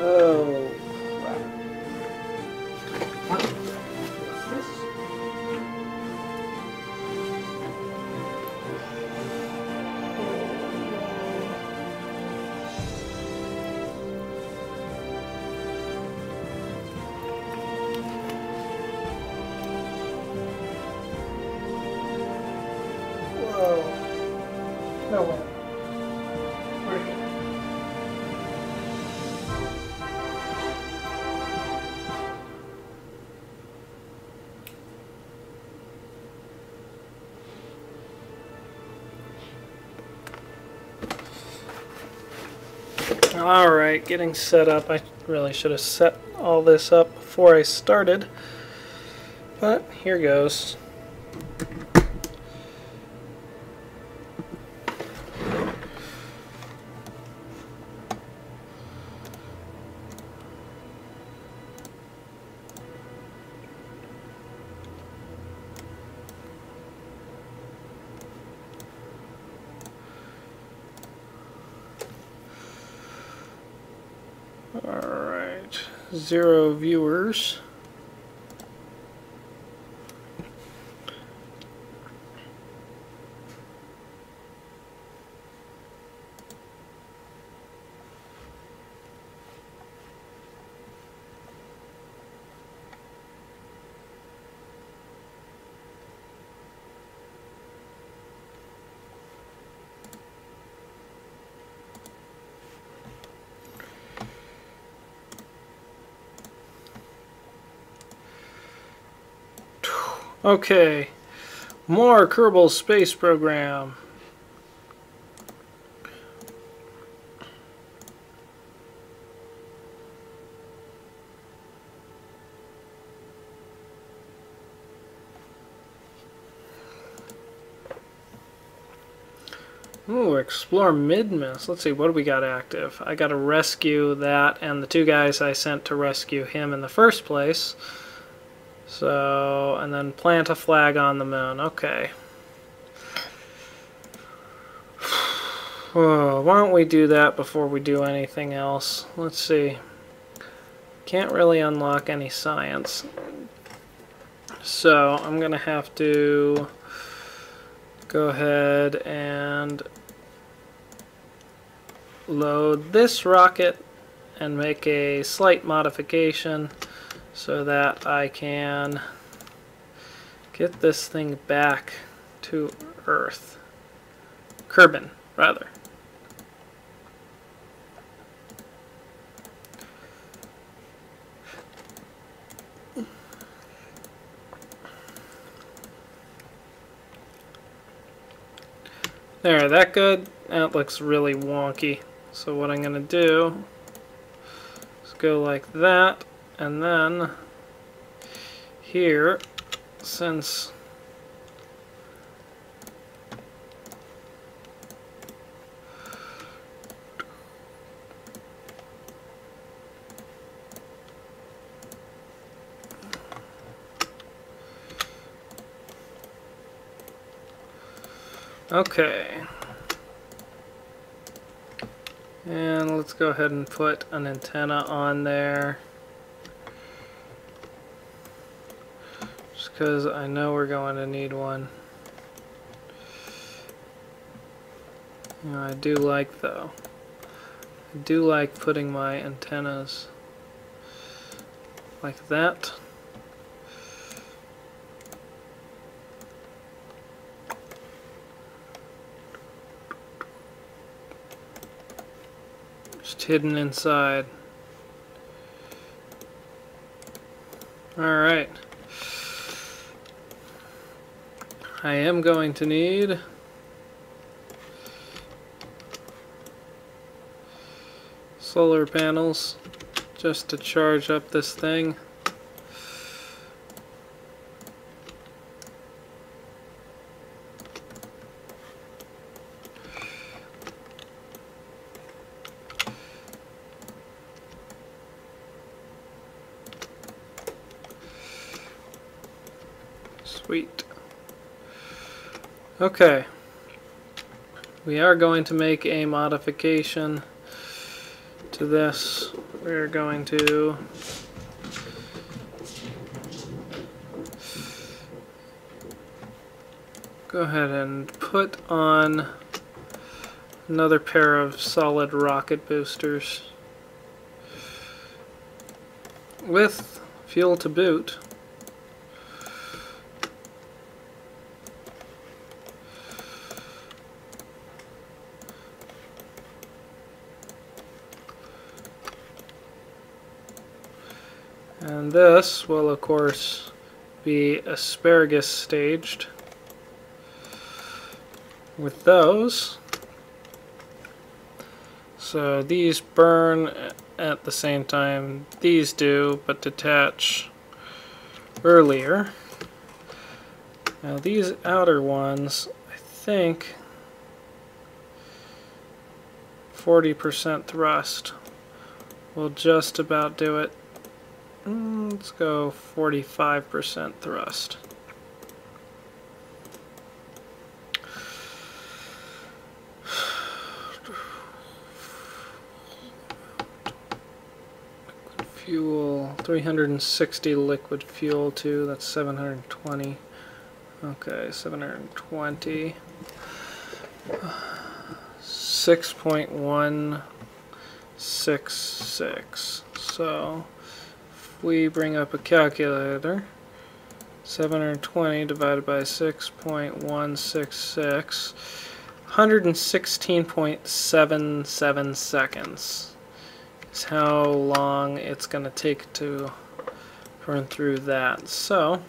Oh, crap. What's this? Whoa. No way. Where'd it go? Alright, getting set up. I really should have set all this up before I started, but here goes. Alright, 0 viewers. Okay, more Kerbal space program. Ooh, explore mid-miss. Let's see, what do we got active? I got to rescue that and the 2 guys I sent to rescue him in the first place. So, and then plant a flag on the moon. Okay. Oh, why don't we do that before we do anything else? Let's see. Can't really unlock any science. So, I'm going to have to go ahead and load this rocket and make a slight modification so that I can get this thing back to Earth. Kerbal, rather. There, that good? That looks really wonky. So what I'm going to do is go like that, and then here, since okay. And let's go ahead and put an antenna on there. Just because I know we're going to need one. You know, I do like putting my antennas like that. Just hidden inside. Alright. I am going to need solar panels just to charge up this thing. Sweet. Okay, we are going to make a modification to this. We're going to go ahead and put on another pair of solid rocket boosters with fuel to boot. And this will of course be asparagus staged with those. So these burn at the same time these do, but detach earlier. Now these outer ones, I think 40% thrust will just about do it. Let's go 45% thrust. Fuel, 360 liquid fuel too, that's 720. Okay, 720. 6.166. So if we bring up a calculator, 720 divided by 6.166, 116.77 seconds is how long it's going to take to burn through that. So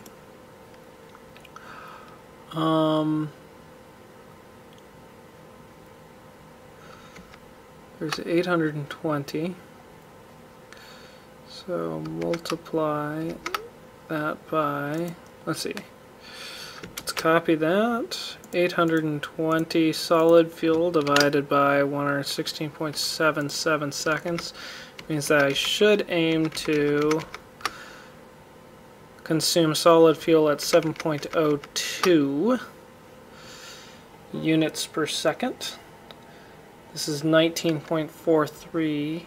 there's 820, so multiply that by, let's see, let's copy that, 820 solid fuel divided by 116.77 seconds means that I should aim to consume solid fuel at 7.02 units per second. This is 19.43,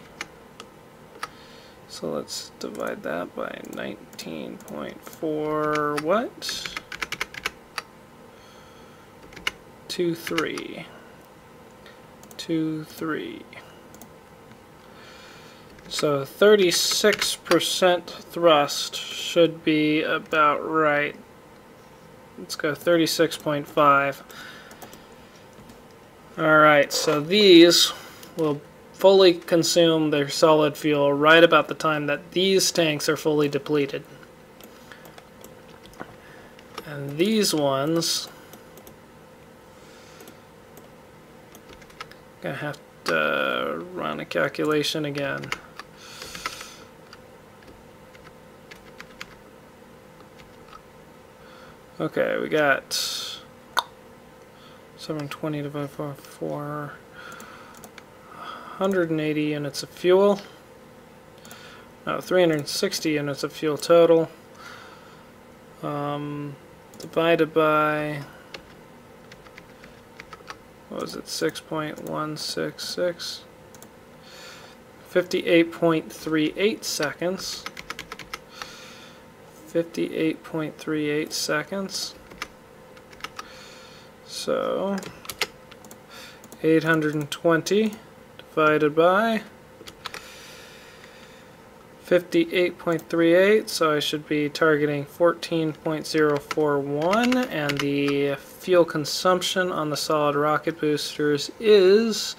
so let's divide that by 19.4 what? 23. So 36% thrust should be about right. Let's go 36.5. Alright, so these will fully consume their solid fuel right about the time that these tanks are fully depleted. And these ones, I'm gonna have to run a calculation again. Okay, we got 720 divided by 4, 180 units of fuel. No, 360 units of fuel total. Divided by, what was it, 6.166? 58.38 seconds. 58.38 seconds. So 820 divided by 58.38, so I should be targeting 14.041, and the fuel consumption on the solid rocket boosters is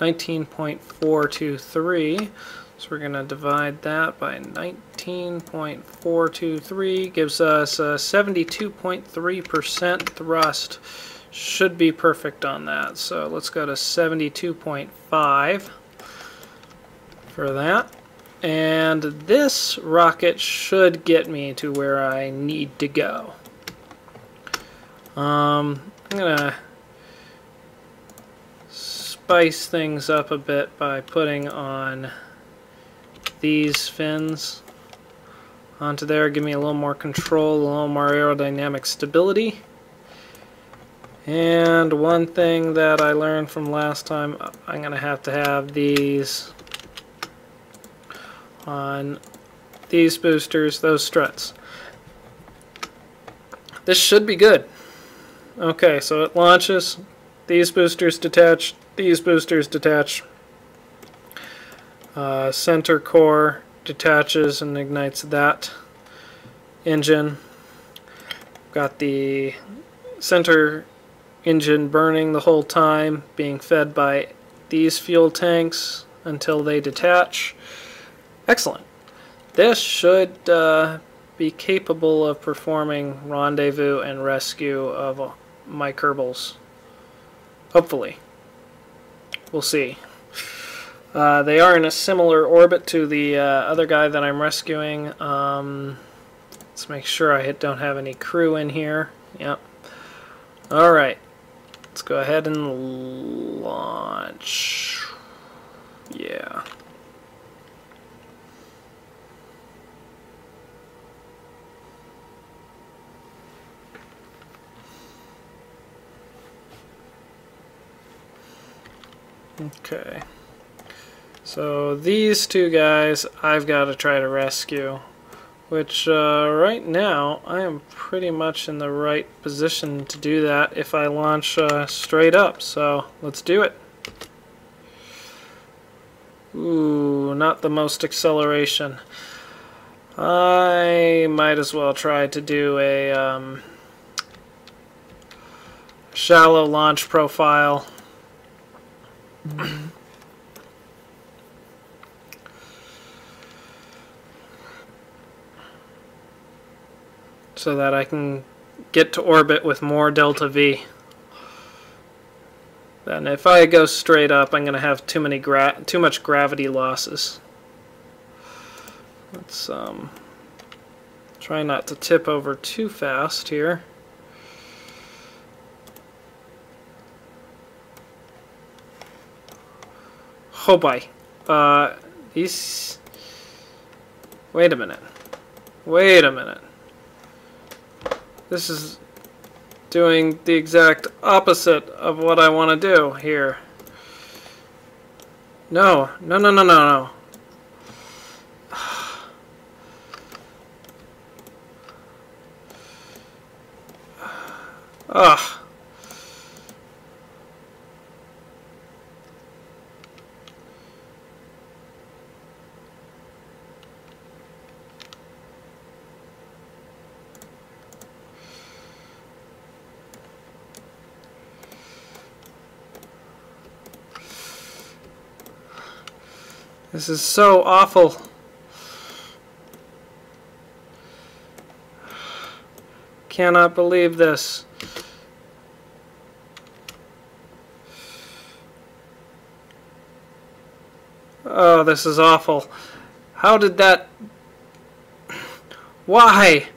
19.423. So we're going to divide that by 19.423, gives us a 72.3% thrust. Should be perfect on that. So let's go to 72.5 for that. And this rocket should get me to where I need to go. I'm going to spice things up a bit by putting on these fins onto there, give me a little more control, a little more aerodynamic stability. And one thing that I learned from last time, I'm going to have these on these boosters, those struts. This should be good. Okay, so it launches, these boosters detach, these boosters detach. Center core detaches and ignites that engine. Got the center engine burning the whole time, being fed by these fuel tanks until they detach. Excellent. This should be capable of performing rendezvous and rescue of my Kerbals. Hopefully. We'll see. They are in a similar orbit to the other guy that I'm rescuing. Let's make sure I don't have any crew in here. Yep. Alright. Let's go ahead and launch. Yeah. Okay. So these two guys I've got to try to rescue, which right now I am pretty much in the right position to do that if I launch straight up. So let's do it. Ooh, not the most acceleration. I might as well try to do a shallow launch profile. So that I can get to orbit with more delta V. Then if I go straight up, I'm going to have too much gravity losses. Let's try not to tip over too fast here. Oh boy. These... Wait a minute. Wait a minute. This is doing the exact opposite of what I want to do here. No, no, no, no, no, no. Ugh. This is so awful. Cannot believe this. Oh, this is awful. How did that... Why?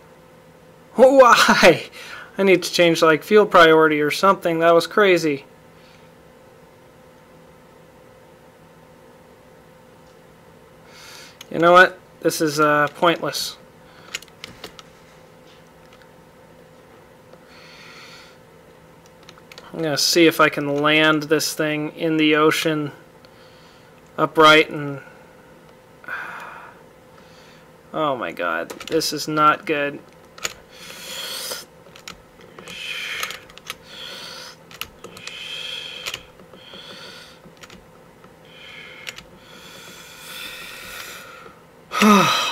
Why? I need to change like fuel priority or something. That was crazy. You know what? This is pointless. I'm going to see if I can land this thing in the ocean upright and... Oh my god, this is not good.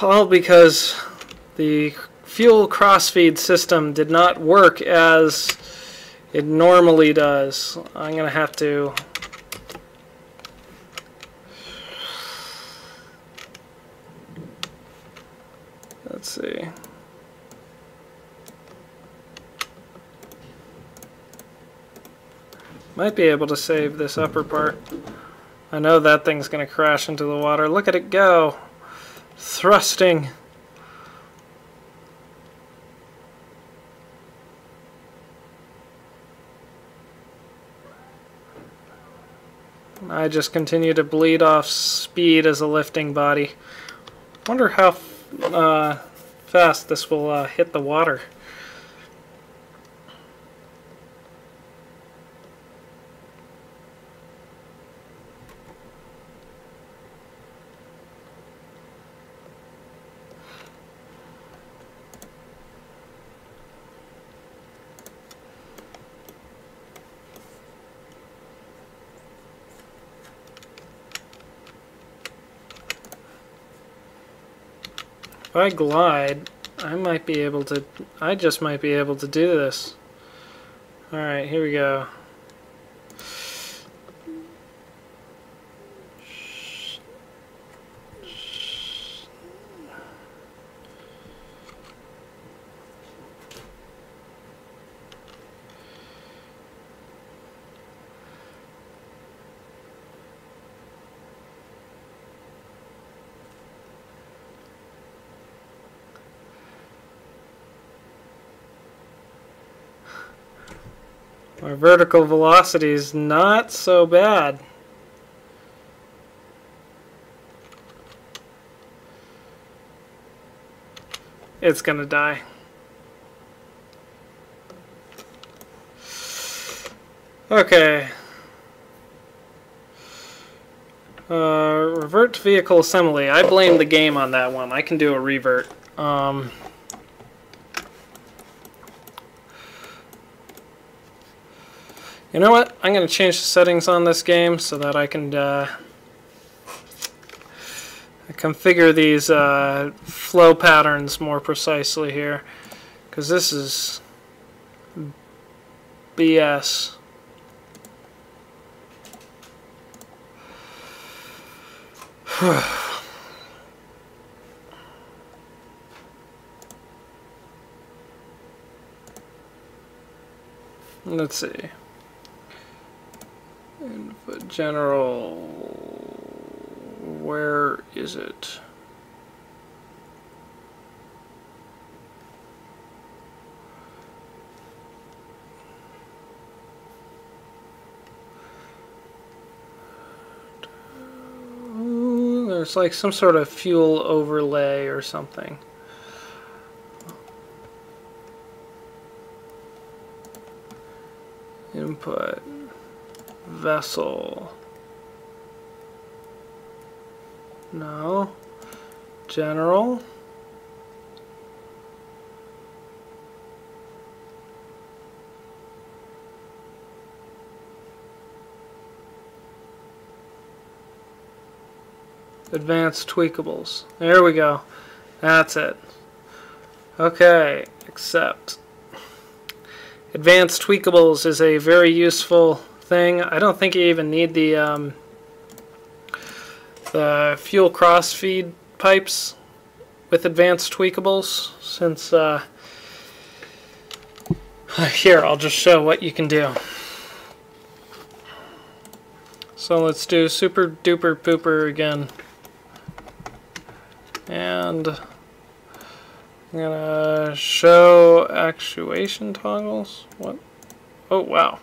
All because the fuel crossfeed system did not work as it normally does. I'm going to have to... Let's see. Might be able to save this upper part. I know that thing's going to crash into the water. Look at it go. Thrusting. I just continue to bleed off speed as a lifting body. Wonder how fast this will hit the water. If I glide, I might be able to... I just might be able to do this. Alright, here we go. Our vertical velocity is not so bad. It's gonna die. Okay. Revert to vehicle assembly. I blame the game on that one. I can do a revert. You know what? I'm going to change the settings on this game so that I can configure these flow patterns more precisely here, because this is BS. Let's see. Input general, where is it? There's like some sort of fuel overlay or something. Input vessel. No. General. Advanced tweakables. There we go. That's it. Okay, accept. Advanced tweakables is a very useful thing. I don't think you even need the fuel cross-feed pipes with advanced tweakables, since here, I'll just show what you can do. So let's do super duper pooper again. And I'm gonna show actuation toggles. What? Oh, wow.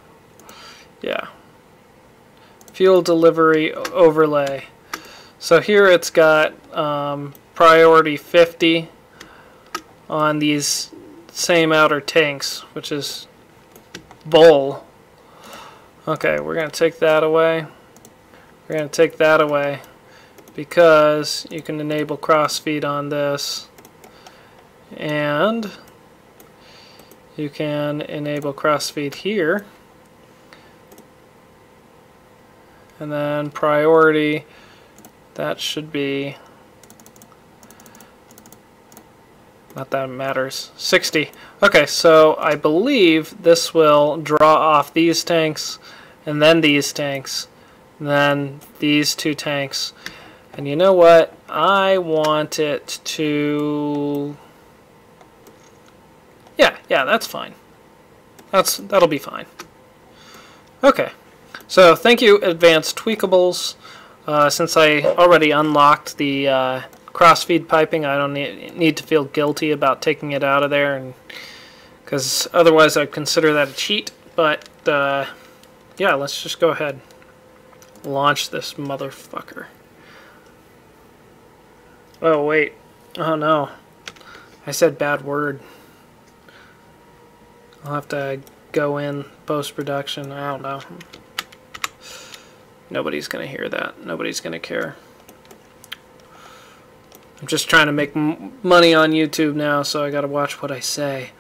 Yeah. Fuel delivery overlay. So here it's got priority 50 on these same outer tanks, which is bull. Okay, we're gonna take that away. We're gonna take that away because you can enable crossfeed on this, and you can enable crossfeed here, and then priority, that should be, not that it matters, 60. Okay, so I believe this will draw off these tanks, and then these tanks, and then these two tanks. And you know what? I want it to... Yeah, that's fine. That'll be fine. Okay. So thank you, Advanced Tweakables. Since I already unlocked the crossfeed piping, I don't need to feel guilty about taking it out of there, and because otherwise I'd consider that a cheat. But yeah, let's just go ahead. Launch this motherfucker. Oh, wait. Oh, no. I said bad word. I'll have to go in post-production. I don't know. Nobody's going to hear that. Nobody's going to care. I'm just trying to make money on YouTube now, so I got to watch what I say.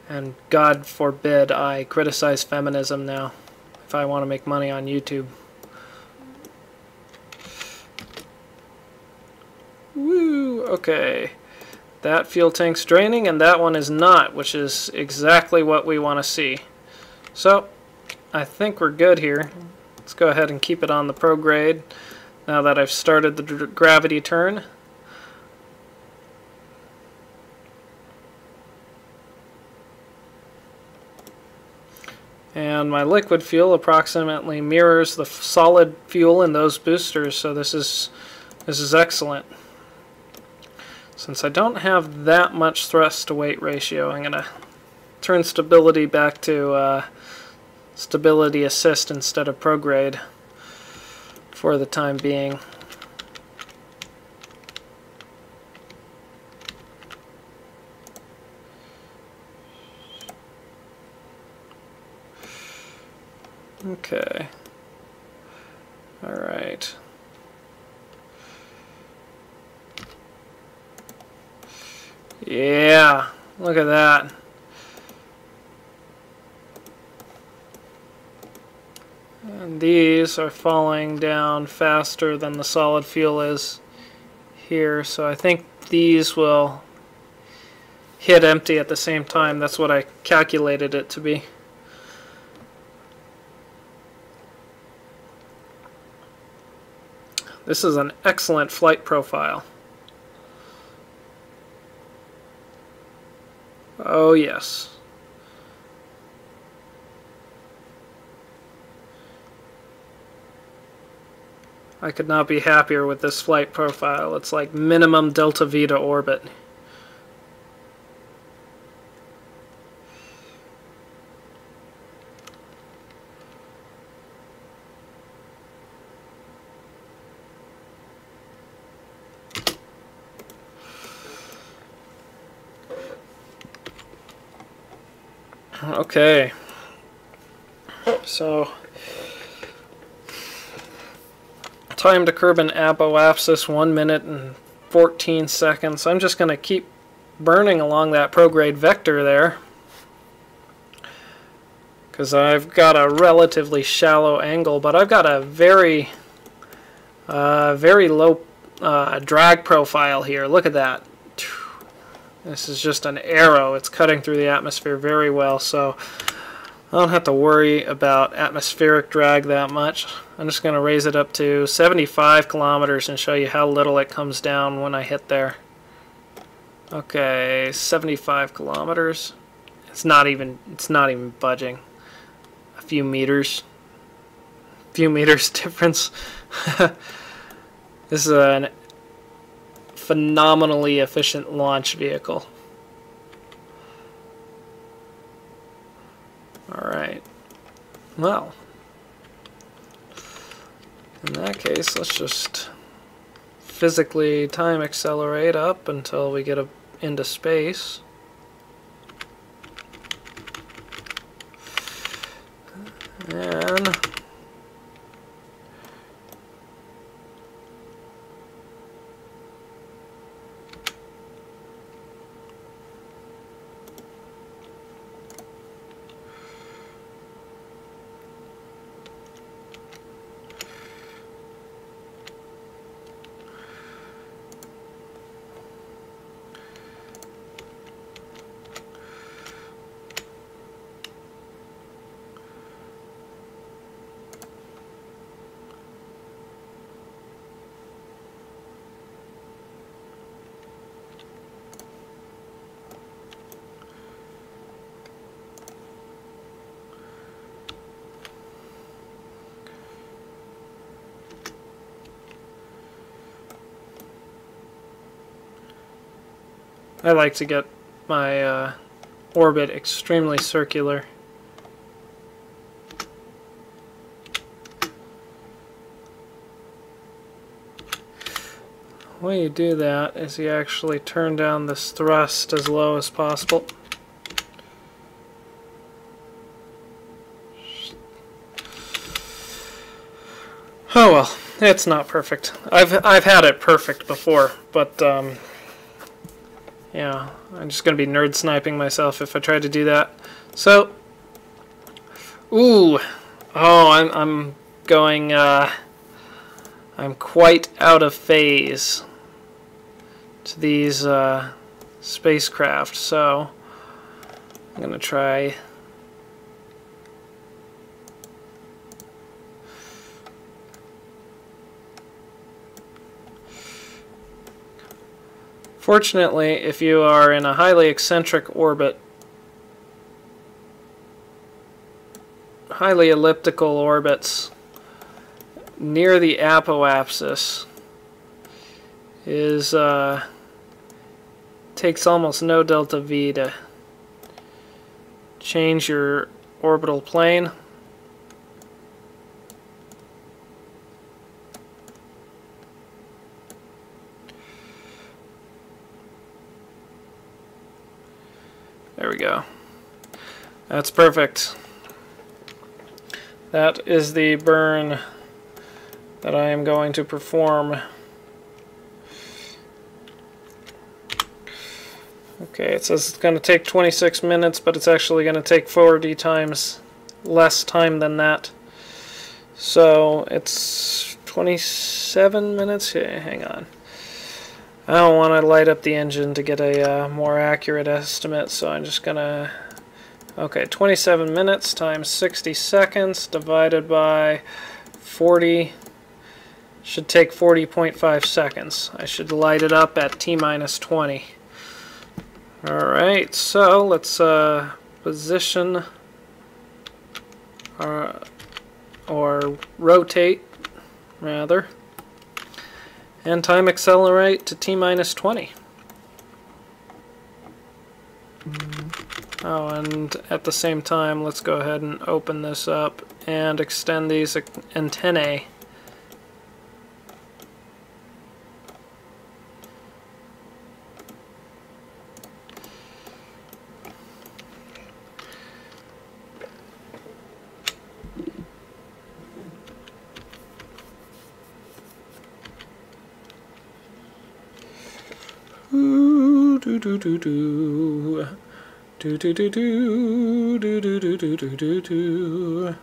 And God forbid I criticize feminism now if I want to make money on YouTube. Woo! Okay. That fuel tank's draining and that one is not, which is exactly what we want to see. So I think we're good here. Let's go ahead and keep it on the prograde now that I've started the gravity turn. And my liquid fuel approximately mirrors the solid fuel in those boosters, so this is excellent. Since I don't have that much thrust to weight ratio, I'm going to turn stability back to stability assist instead of prograde for the time being. Okay. All right. Yeah, look at that. And these are falling down faster than the solid fuel is here, so I think these will hit empty at the same time. That's what I calculated it to be. This is an excellent flight profile. Oh yes. I could not be happier with this flight profile. It's like minimum delta V to orbit. Okay, so time to curb an apoapsis 1 minute and 14 seconds. I'm just going to keep burning along that prograde vector there because I've got a relatively shallow angle, but I've got a very low drag profile here. Look at that. This is just an arrow. It's cutting through the atmosphere very well, so I don't have to worry about atmospheric drag that much. I'm just going to raise it up to 75 kilometers and show you how little it comes down when I hit there. Okay, 75 kilometers. It's not even budging. A few meters difference. This is an phenomenally efficient launch vehicle. Alright, well, in that case, let's just physically time accelerate up until we get into space. And I like to get my orbit extremely circular. The way you do that is you actually turn down this thrust as low as possible. Oh well, it's not perfect. I've had it perfect before, but yeah, I'm just going to be nerd sniping myself if I try to do that. So, ooh, oh, I'm going, I'm quite out of phase to these spacecraft. So I'm going to try fortunately, if you are in a highly eccentric orbit, highly elliptical orbits near the apoapsis is takes almost no delta V to change your orbital plane. There we go. That's perfect. That is the burn that I am going to perform. Okay, it says it's going to take 26 minutes, but it's actually going to take 40 times less time than that. So it's 27 minutes. Hey, hang on. I don't want to light up the engine to get a more accurate estimate, so I'm just going to... Okay, 27 minutes times 60 seconds divided by 40 should take 40.5 seconds. I should light it up at T-minus 20. Alright, so let's position or rotate, rather, and time accelerate to T-minus 20. Oh, and at the same time, let's go ahead and open this up and extend these antennae. Ooh, do do do do. Do do do do do do do do do do do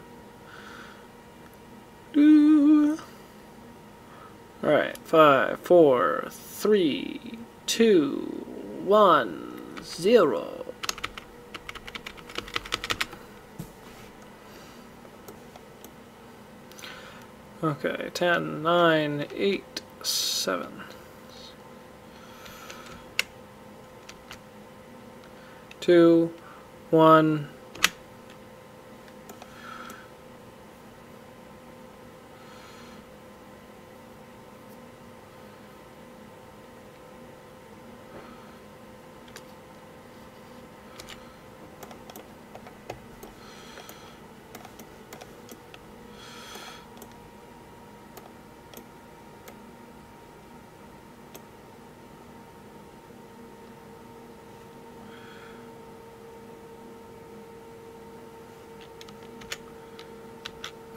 do. All right, 5, 4, 3, 2, 1, 0. Okay, 10, 9, 8, 7. 2, 1.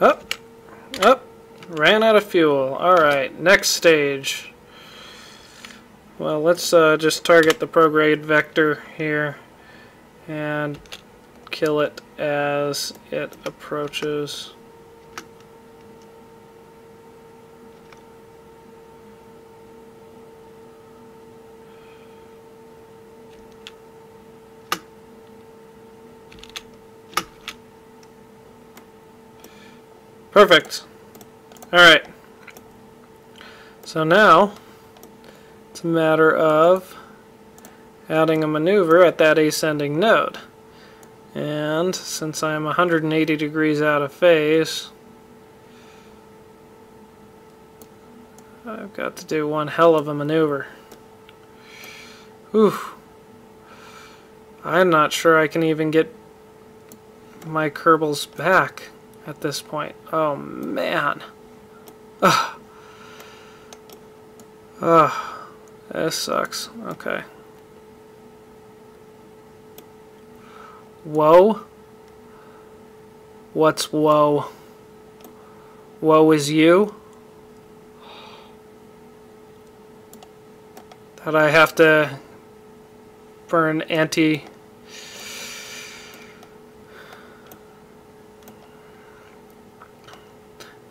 Up, up, ran out of fuel. Alright, next stage. Well, let's just target the prograde vector here and kill it as it approaches. Perfect. Alright. So now it's a matter of adding a maneuver at that ascending node. And since I'm 180 degrees out of phase, I've got to do one hell of a maneuver. Whew. I'm not sure I can even get my Kerbals back at this point. Oh man. Ugh. Ugh. This sucks. Okay. Whoa? What's whoa? Woe is you? That I have to burn anti...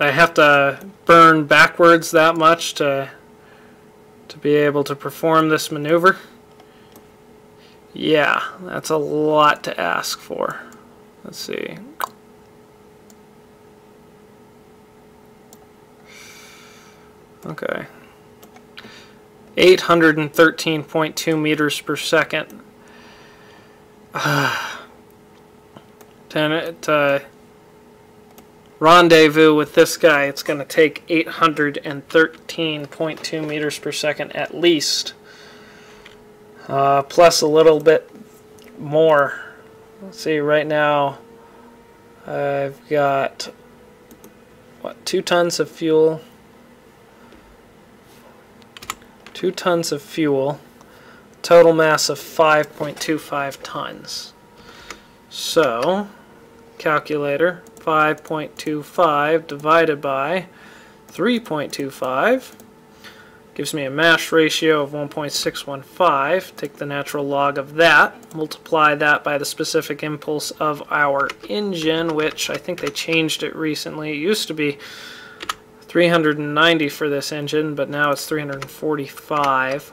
I have to burn backwards that much to be able to perform this maneuver. Yeah, that's a lot to ask for. Let's see. Okay. 813.2 meters per second. To rendezvous with this guy, it's going to take 813.2 meters per second at least. Plus a little bit more. Let's see, right now I've got, what, 2 tons of fuel? 2 tons of fuel, total mass of 5.25 tons. So, calculator, 5.25 divided by 3.25 gives me a mass ratio of 1.615. Take the natural log of that, multiply that by the specific impulse of our engine, which I think they changed it recently. It used to be 390 for this engine, but now it's 345.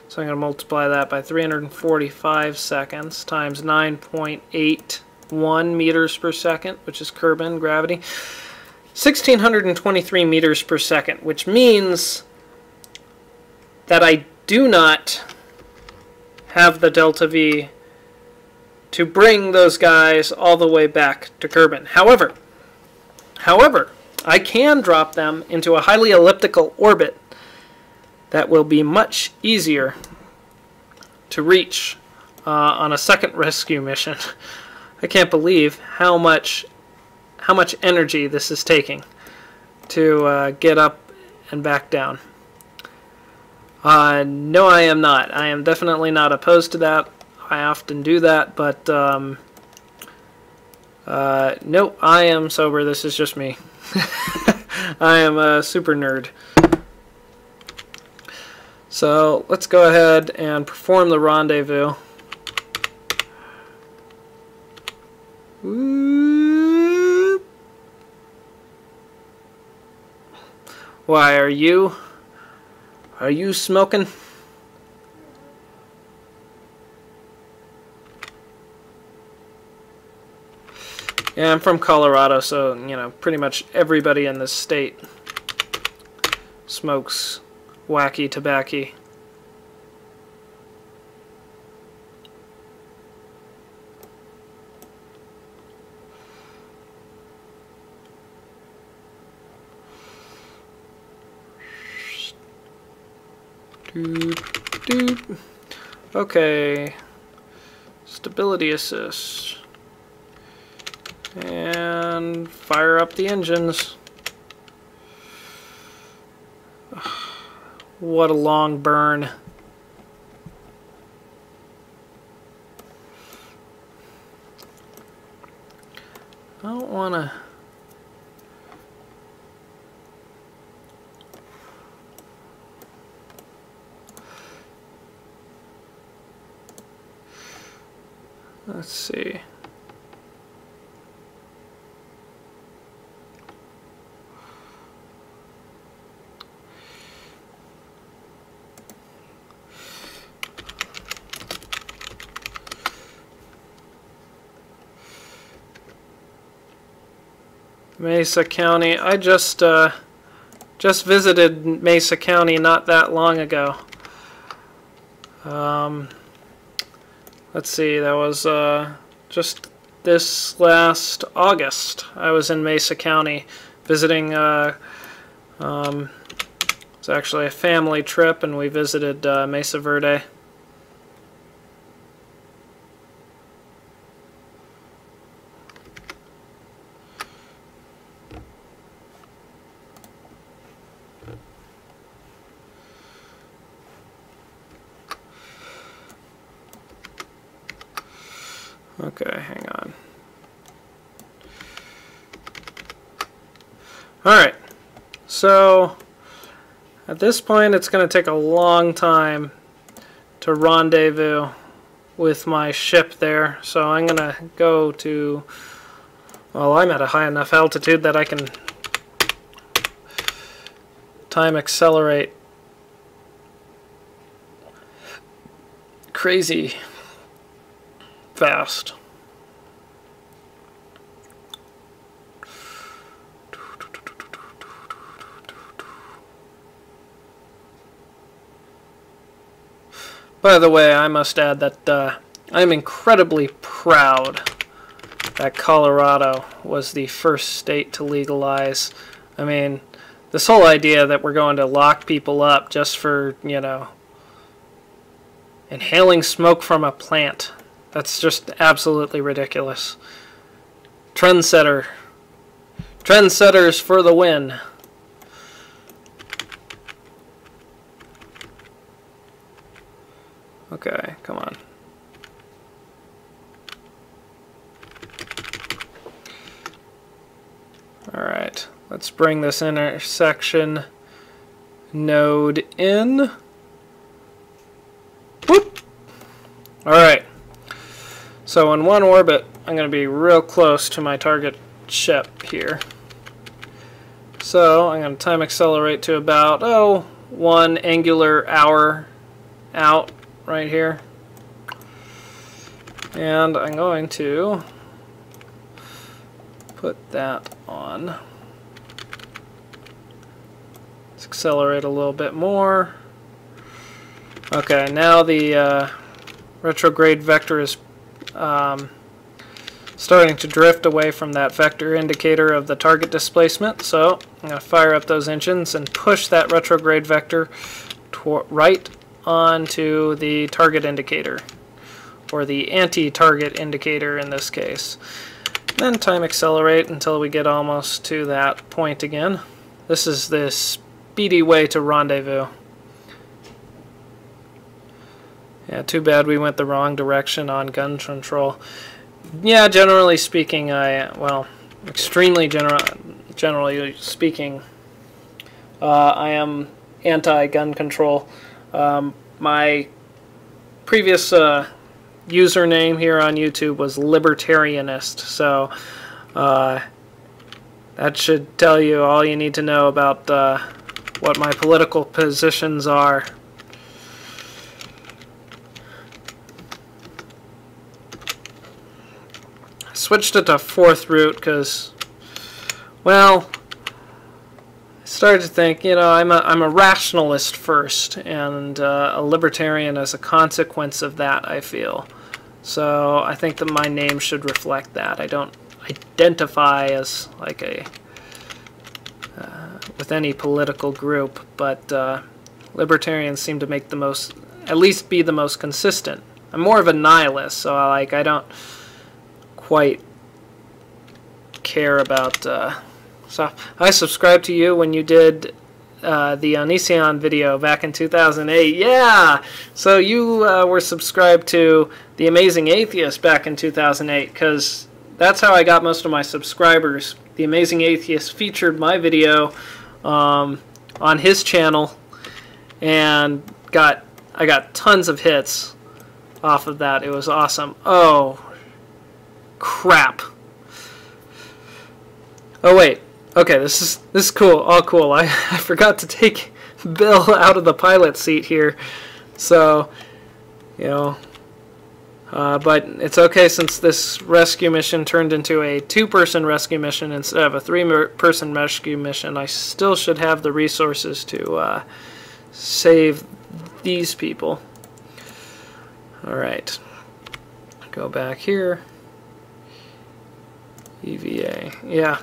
So I'm going to multiply that by 345 seconds times 9.81 meters per second, which is Kerbal gravity. 1,623 meters per second, which means that I do not have the delta V to bring those guys all the way back to Kerbal. However, I can drop them into a highly elliptical orbit that will be much easier to reach on a second rescue mission. I can't believe how much energy this is taking to get up and back down. No, I am not. I am definitely not opposed to that. I often do that, but nope, I am sober. This is just me. I am a super nerd. So let's go ahead and perform the rendezvous. Whoop. Why are you smoking? Yeah, I'm from Colorado, so, you know, pretty much everybody in this state smokes wacky tobacco. Okay. Stability assist. And fire up the engines. What a long burn. I don't want to... Let's see. Mesa County. I just visited Mesa County not that long ago. Let's see, that was just this last August. I was in Mesa County visiting. It's actually a family trip, and we visited Mesa Verde. Okay, hang on. Alright, so at this point it's going to take a long time to rendezvous with my ship there, so I'm going to go to, well, I'm at a high enough altitude that I can time accelerate crazy fast. By the way, I must add that I'm incredibly proud that Colorado was the first state to legalize. I mean, this whole idea that we're going to lock people up just for, you know, inhaling smoke from a plant. That's just absolutely ridiculous. Trendsetter. Trendsetters for the win. Okay, come on. Alright, let's bring this intersection node in. Whoop! Alright, so in one orbit, I'm going to be real close to my target ship here. So I'm going to time accelerate to about, 1 angular hour out right here. And I'm going to put that on. Let's accelerate a little bit more. Okay, now the retrograde vector is starting to drift away from that vector indicator of the target displacement. So I'm going to fire up those engines and push that retrograde vector right onto the target indicator, or the anti-target indicator in this case. Then time accelerate until we get almost to that point again. This is the speedy way to rendezvous. Yeah, too bad we went the wrong direction on gun control. Yeah, generally speaking, extremely generally speaking, I am anti-gun control. My previous username here on YouTube was Libertarianist, so that should tell you all you need to know about what my political positions are. I switched it to fourth route because, well, I started to think, you know, I'm a rationalist first, and a libertarian as a consequence of that, I feel. So I think that my name should reflect that. I don't identify as like with any political group, but libertarians seem to make the most, at least be the most consistent. I'm more of a nihilist, so I don't quite care about stuff. I subscribed to you when you did the Onision video back in 2008. Yeah! So you were subscribed to The Amazing Atheist back in 2008, because that's how I got most of my subscribers. The Amazing Atheist featured my video on his channel, and I got tons of hits off of that. It was awesome. Oh, crap. Oh, wait. Okay, this is cool. All cool. I forgot to take Bill out of the pilot seat here. So, you know, but it's okay since this rescue mission turned into a 2-person rescue mission instead of a 3-person rescue mission. I still should have the resources to save these people. Alright. Go back here. EVA. Yeah.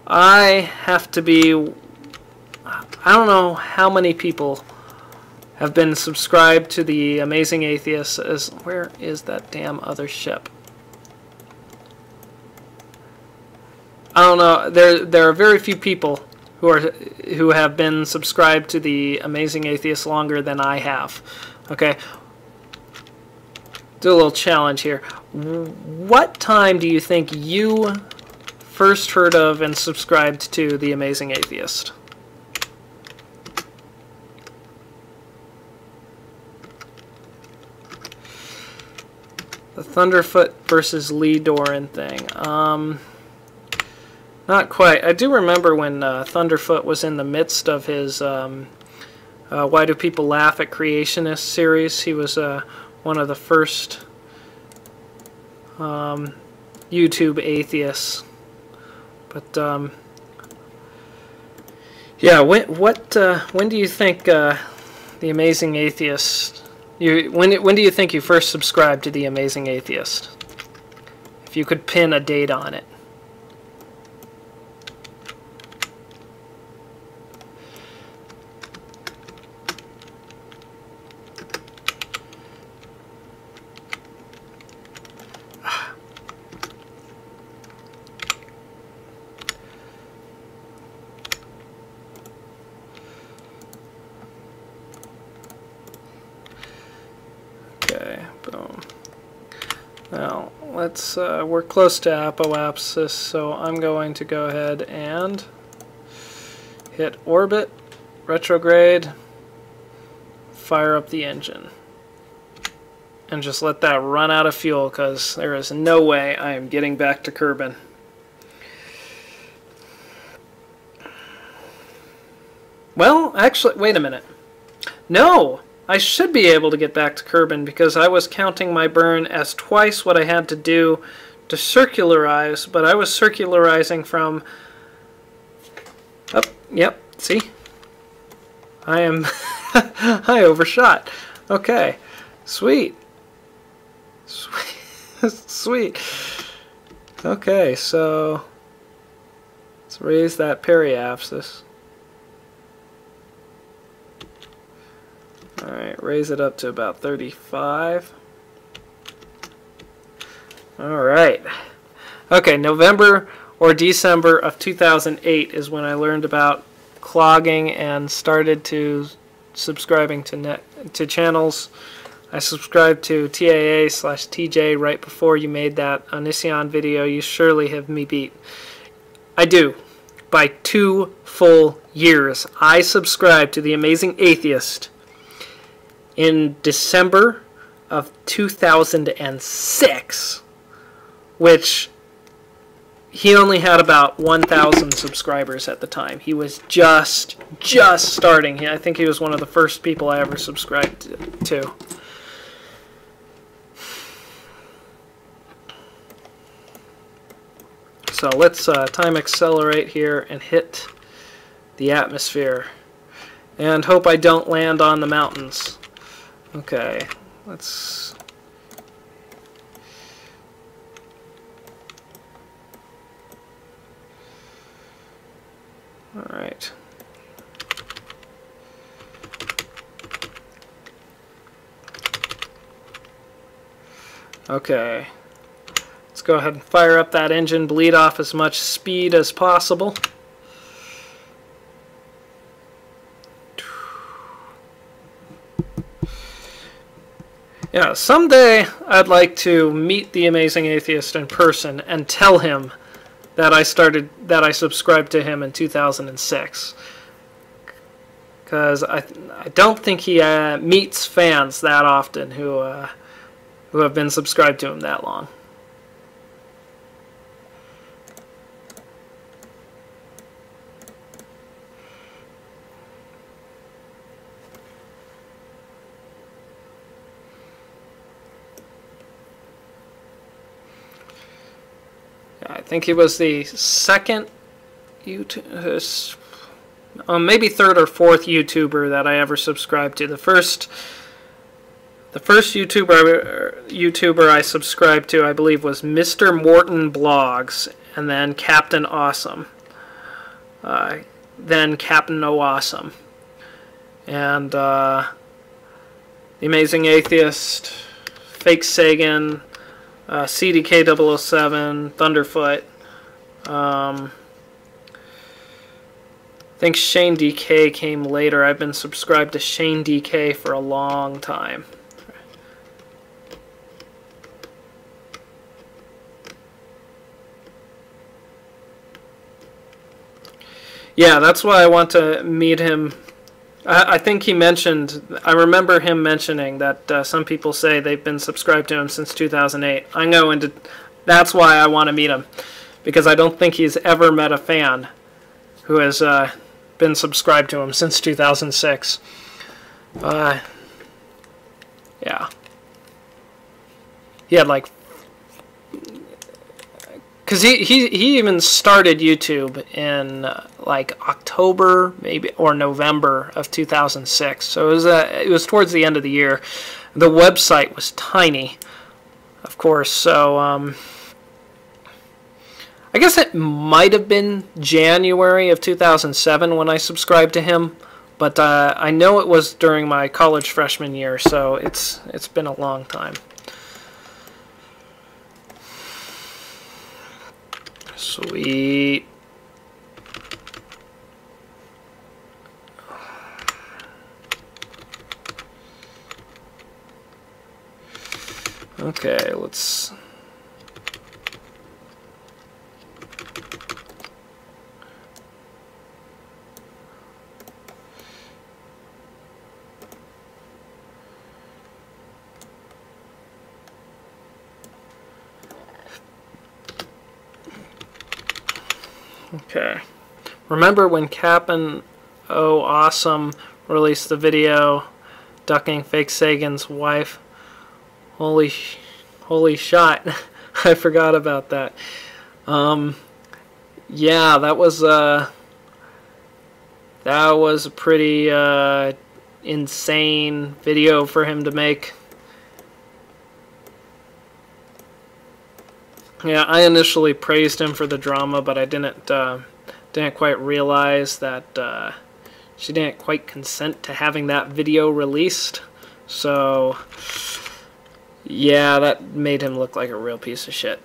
I have to be... I don't know how many people have been subscribed to The Amazing Atheist. Where is that damn other ship? I don't know. There are very few people who have been subscribed to The Amazing Atheist longer than I have. Okay. Do a little challenge here. What time do you think you first heard of and subscribed to The Amazing Atheist? The Thunderfoot versus Lee Doran thing. Not quite. I do remember when Thunderfoot was in the midst of his Why Do People Laugh at Creationists series. He was one of the first YouTube atheists. But yeah, when do you think The Amazing Atheist? When do you think you first subscribed to The Amazing Atheist? If you could pin a date on it. Okay, boom. Now, we're close to apoapsis, so I'm going to go ahead and hit orbit, retrograde, fire up the engine, and just let that run out of fuel, because there is no way I am getting back to Kerbal. Well, actually, wait a minute. No! I should be able to get back to Kerbal because I was counting my burn as twice what I had to do to circularize, but I was circularizing from... Oh, yep, see? I am... I overshot. Okay, sweet. Sweet. Okay, so... let's raise that periapsis. Alright, raise it up to about 35. Alright. Okay, November or December of 2008 is when I learned about clogging and started to subscribing to channels. I subscribed to TAA/TJ right before you made that Onision video. You surely have me beat. I do. By 2 full years. I subscribed to The Amazing Atheist in December of 2006, which he only had about 1,000 subscribers at the time. He was just starting. I think he was one of the first people I ever subscribed to. So let's time accelerate here and hit the atmosphere and hope I don't land on the mountains. Okay, let's... Alright. Okay. Let's go ahead and fire up that engine, bleed off as much speed as possible. Yeah, someday I'd like to meet the Amazing Atheist in person and tell him that I subscribed to him in 2006. Because I don't think he meets fans that often who have been subscribed to him that long. I think he was the second YouTube, maybe third or fourth YouTuber that I ever subscribed to. The first YouTuber I subscribed to, I believe, was Mr. Morton Blogs, and then Captain Awesome, then Captain Awesome, and The Amazing Atheist, Fake Sagan, CDK007, Thunderfoot. I think Shane DK came later. I've been subscribed to Shane DK for a long time. Yeah, that's why I want to meet him. I think he mentioned, I remember him mentioning that some people say they've been subscribed to him since 2008. I'm going to, that's why I want to meet him, because I don't think he's ever met a fan who has been subscribed to him since 2006. Yeah. He had like because he even started YouTube in like October maybe or November of 2006. So it was towards the end of the year. The website was tiny, of course. So I guess it might have been January of 2007 when I subscribed to him, but I know it was during my college freshman year. So it's been a long time. Sweet. Okay, let's... Okay. Remember when Cap'n Oh Awesome released the video ducking fake Sagan's wife? Holy shot. I forgot about that. Yeah, that was a pretty insane video for him to make. Yeah, I initially praised him for the drama, but I didn't quite realize that she didn't quite consent to having that video released. So, yeah, that made him look like a real piece of shit.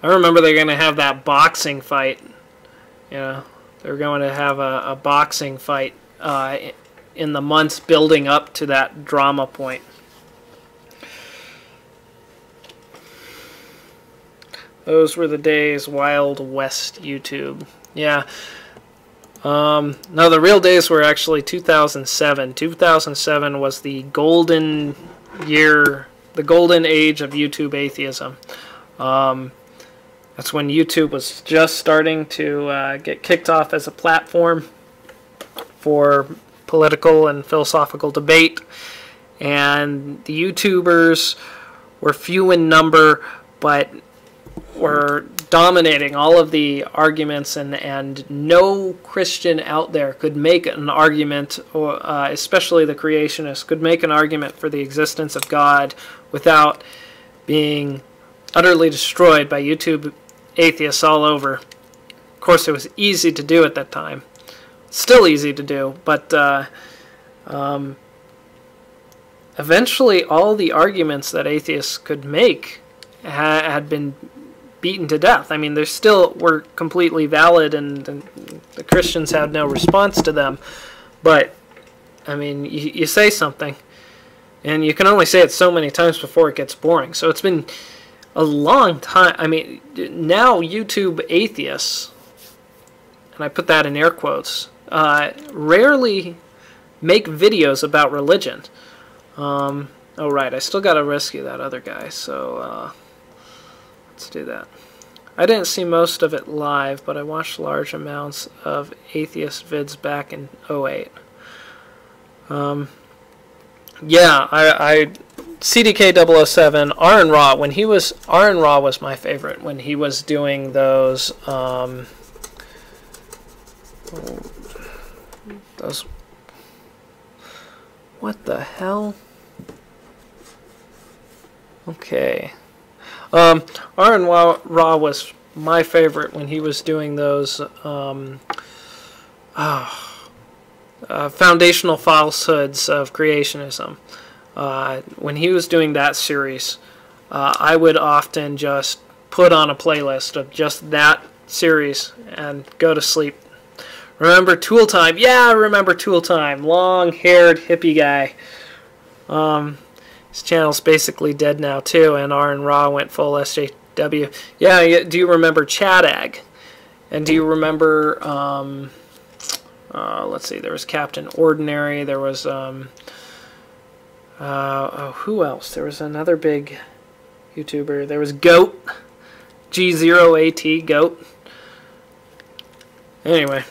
I remember they're going to have that boxing fight. You know, they're going to have a boxing fight in the months building up to that drama point. Those were the days, Wild West YouTube. Yeah. No, the real days were actually 2007. 2007 was the golden year, the golden age of YouTube atheism. That's when YouTube was just starting to get kicked off as a platform for political and philosophical debate, and the YouTubers were few in number, but were dominating all of the arguments, and no Christian out there could make an argument, or especially the creationists, could make an argument for the existence of God without being utterly destroyed by YouTube atheists all over. Of course, it was easy to do at that time. Still easy to do, but eventually all the arguments that atheists could make had been beaten to death. I mean, they still were completely valid, and the Christians had no response to them. But, I mean, you say something, and you can only say it so many times before it gets boring. So it's been a long time. I mean, now YouTube atheists, and I put that in air quotes, rarely make videos about religion. Oh right, I still gotta rescue that other guy, so let's do that. I didn't see most of it live, but I watched large amounts of atheist vids back in 2008. Yeah, I CDK007, Aaron Ra, when he was, Aaron Ra was my favorite when he was doing those what the hell? Okay. Aaron Ra was my favorite when he was doing those foundational falsehoods of creationism. When he was doing that series, I would often just put on a playlist of just that series and go to sleep. Remember Tool Time? Yeah, I remember Tool Time. Long-haired hippie guy. His channel's basically dead now too, and Aaron Ra went full SJW. Yeah, do you remember Chadag? And do you remember, let's see, there was Captain Ordinary, there was, who else? There was another big YouTuber. There was Goat. G0AT, Goat. Anyway.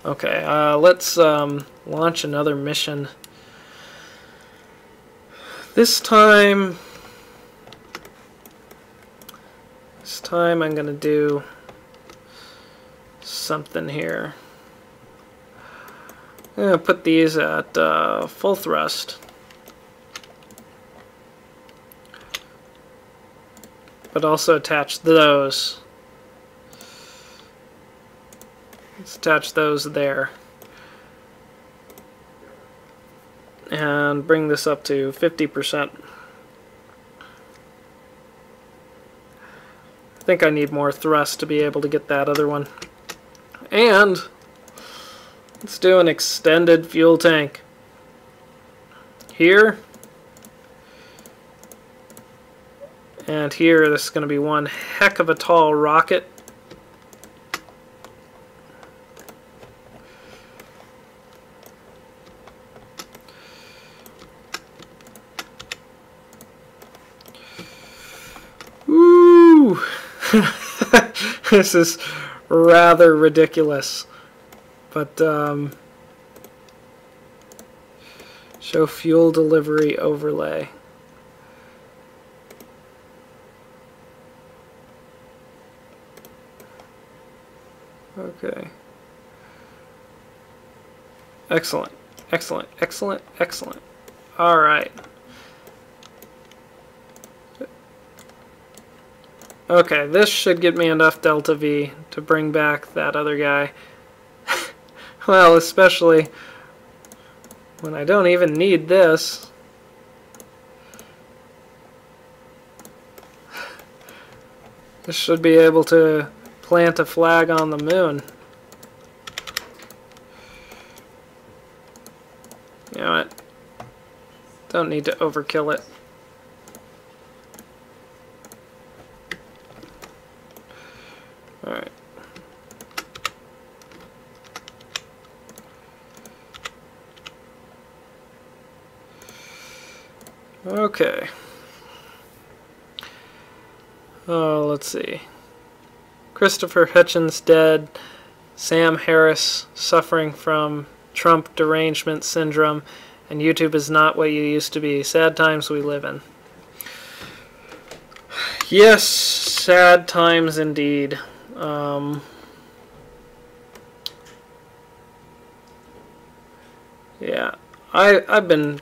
Okay, let's launch another mission. This time I'm going to do something here. I'm going to put these at full thrust. But also attach those. Let's attach those there. And bring this up to 50%. I think I need more thrust to be able to get that other one. And let's do an extended fuel tank. Here. And here, this is going to be one heck of a tall rocket. Woo! This is rather ridiculous. But, show fuel delivery overlay. Okay. Excellent. Excellent. Excellent. Excellent. All right. Okay, this should get me enough delta V to bring back that other guy. Well, especially when I don't even need this. This should be able to plant a flag on the moon. You know what? Don't need to overkill it. Alright. Okay. Oh, let's see. Christopher Hitchens dead. Sam Harris suffering from Trump derangement syndrome. And YouTube is not what you used to be. Sad times we live in. Yes, sad times indeed. Yeah, I've been,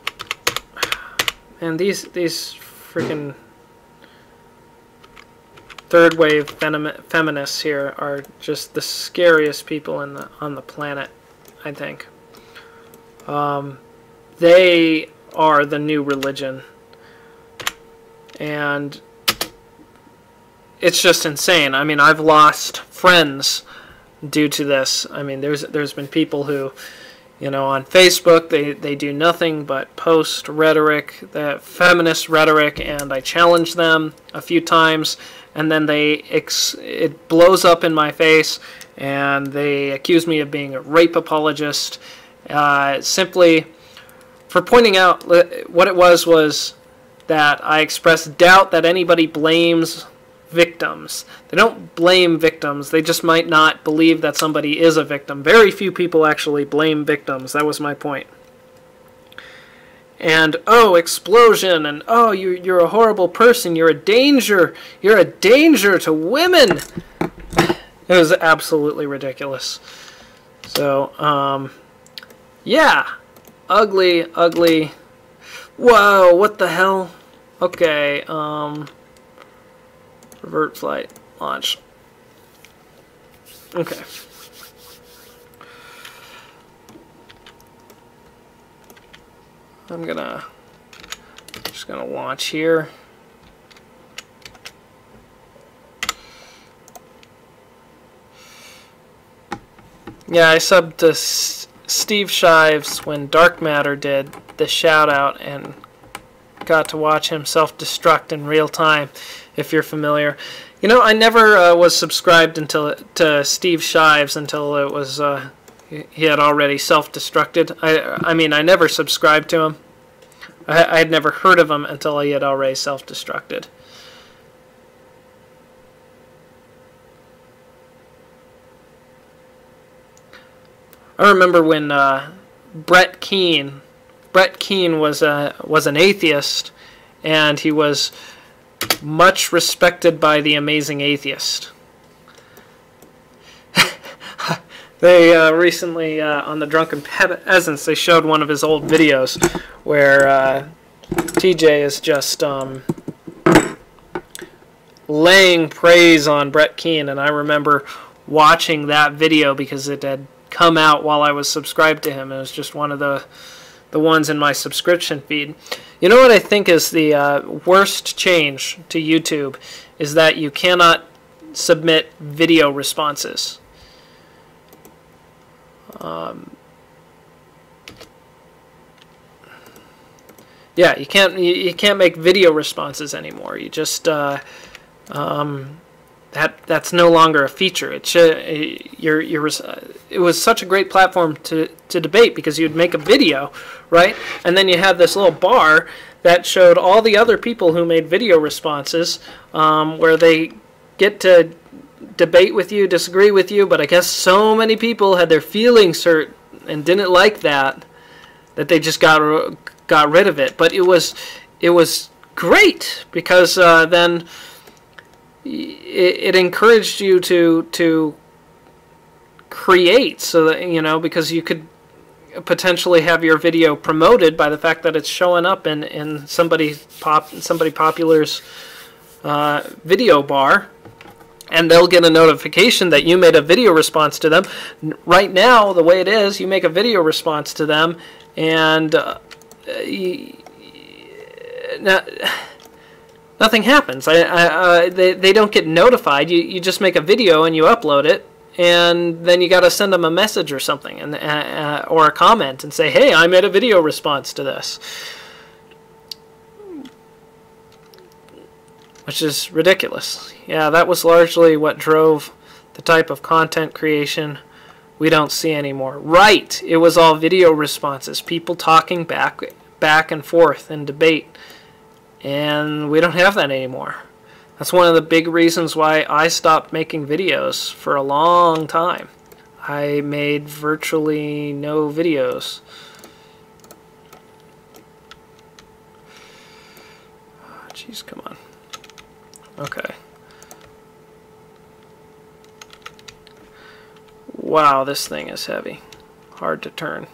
and these freaking third wave feminists here are just the scariest people on the planet, I think. They are the new religion, and it's just insane. I mean, I've lost friends due to this. I mean, there's been people who, you know, on Facebook, they do nothing but post rhetoric, that feminist rhetoric, and I challenge them a few times, and then it blows up in my face, and they accuse me of being a rape apologist, simply for pointing out what it was that I expressed doubt that anybody blames victims. They don't blame victims. They just might not believe that somebody is a victim. Very few people actually blame victims. That was my point. And, oh, explosion, and, oh, you're a horrible person. You're a danger. You're a danger to women. It was absolutely ridiculous. So, yeah. Ugly, ugly. Whoa, what the hell? Okay, revert flight, launch. Okay. I'm just gonna launch here. Yeah, I subbed to Steve Shives when Dark Matter did the shout out and got to watch him self-destruct in real time, if you're familiar. You know, I never was subscribed to Steve Shives until it was he had already self-destructed. I mean, I never subscribed to him. I had never heard of him until he had already self-destructed. I remember when Brett Keane Brett Keane was an atheist, and he was much respected by the Amazing Atheist. They recently, on the Drunken Peasants, they showed one of his old videos where TJ is just laying praise on Brett Keane, and I remember watching that video because it had come out while I was subscribed to him. It was just one of the ones in my subscription feed. You know what I think is the worst change to YouTube is that you cannot submit video responses. Yeah, you can't make video responses anymore. You just that's no longer a feature. It was such a great platform to debate because you'd make a video, right? And then you had this little bar that showed all the other people who made video responses, where they get to debate with you, disagree with you, but I guess so many people had their feelings hurt and didn't like that they just got rid of it. But it was great because then it encouraged you to create, so that because you could potentially have your video promoted by the fact that it's showing up in somebody popular's video bar, and they'll get a notification that you made a video response to them. Right now, the way it is, you make a video response to them, and nothing happens. They don't get notified. You just make a video and you upload it, and then you got to send them a message or something, or a comment, and say, "Hey, I made a video response to this," which is ridiculous. Yeah, that was largely what drove the type of content creation we don't see anymore. Right, it was all video responses, people talking back and forth in debate, and we don't have that anymore. That's one of the big reasons why I stopped making videos for a long time. I made virtually no videos. Jeez, come on. Okay. Wow, this thing is heavy. Hard to turn.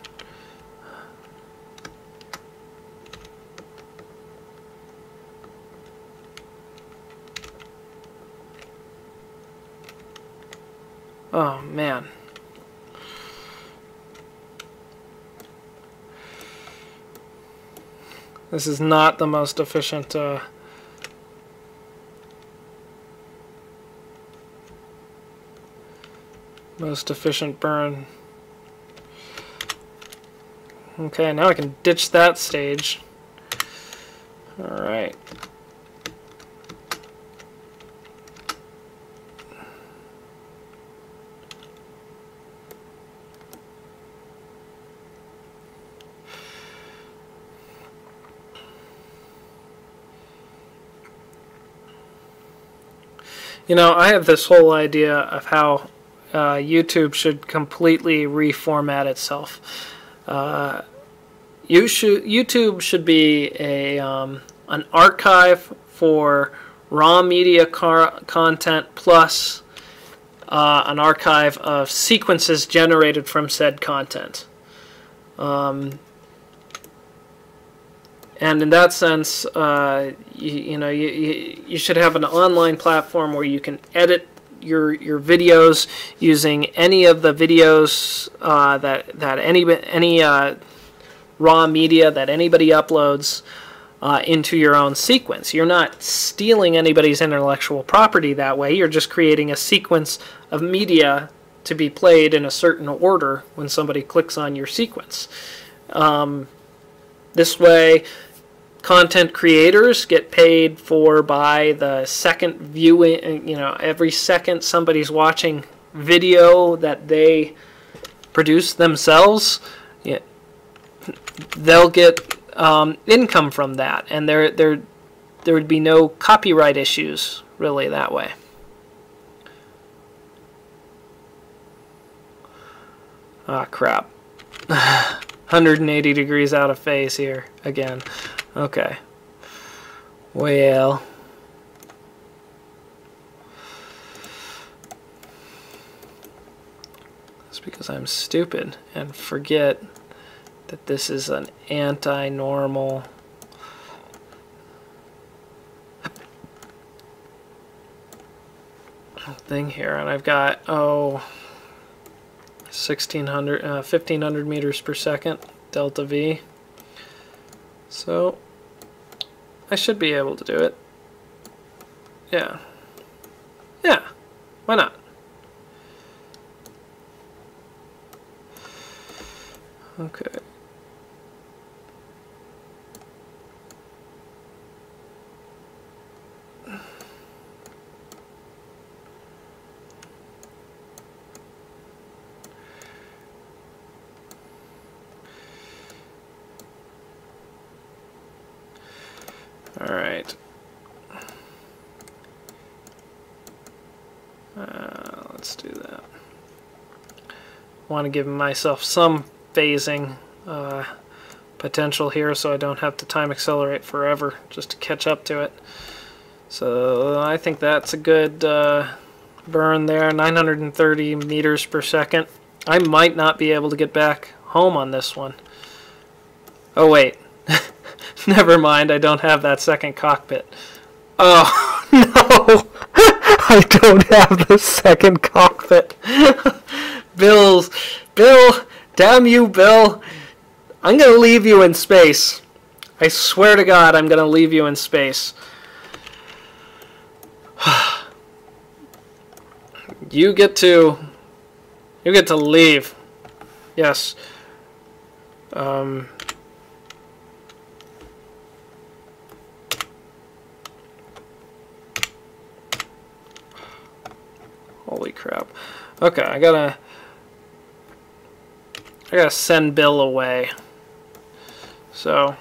Oh, man. This is not the most efficient burn. Okay, now I can ditch that stage. Alright. I have this whole idea of how YouTube should completely reformat itself. YouTube should be an archive for raw media content plus an archive of sequences generated from said content. And in that sense, you should have an online platform where you can edit your videos using any of the videos that any raw media that anybody uploads into your own sequence. You're not stealing anybody's intellectual property that way. You're just creating a sequence of media to be played in a certain order when somebody clicks on your sequence. This way, content creators get paid by the second viewing. Every second somebody's watching video that they produce themselves, they'll get income from that, and there would be no copyright issues really that way. Ah, crap. 180 degrees out of phase here again. Okay. Well, it's because I'm stupid and forget that this is an anti-normal thing here, and I've got 1500 meters per second delta V, so I should be able to do it. Yeah, why not? Okay. All right. Let's do that. I want to give myself some phasing potential here so I don't have to time accelerate forever just to catch up to it. So I think that's a good burn there, 930 meters per second. I might not be able to get back home on this one. Oh wait, never mind, I don't have that second cockpit. Oh no, I don't have the second cockpit. Bill, damn you, Bill. I'm going to leave you in space. I swear to God, I'm going to leave you in space. You get to leave. Yes. Holy crap. Okay, I gotta send Bill away. So,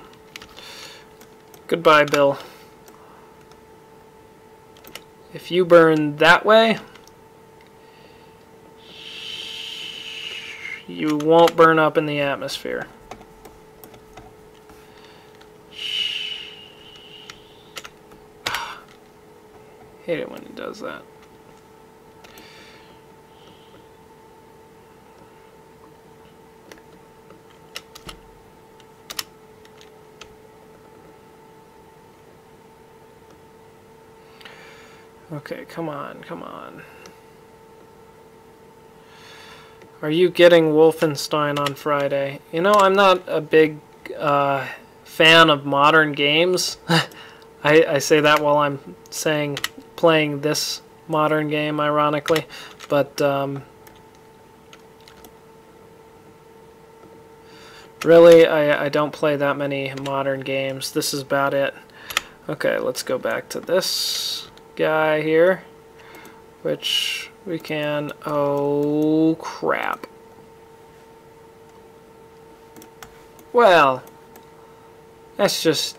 goodbye, Bill. If you burn that way, you won't burn up in the atmosphere. Hate it when he does that. Okay, come on, come on. Are you getting Wolfenstein on Friday? You know, I'm not a big fan of modern games. I say that while I'm playing this modern game, ironically. But really, I don't play that many modern games. This is about it. Okay, let's go back to this guy here, which we can, oh crap. Well, that's just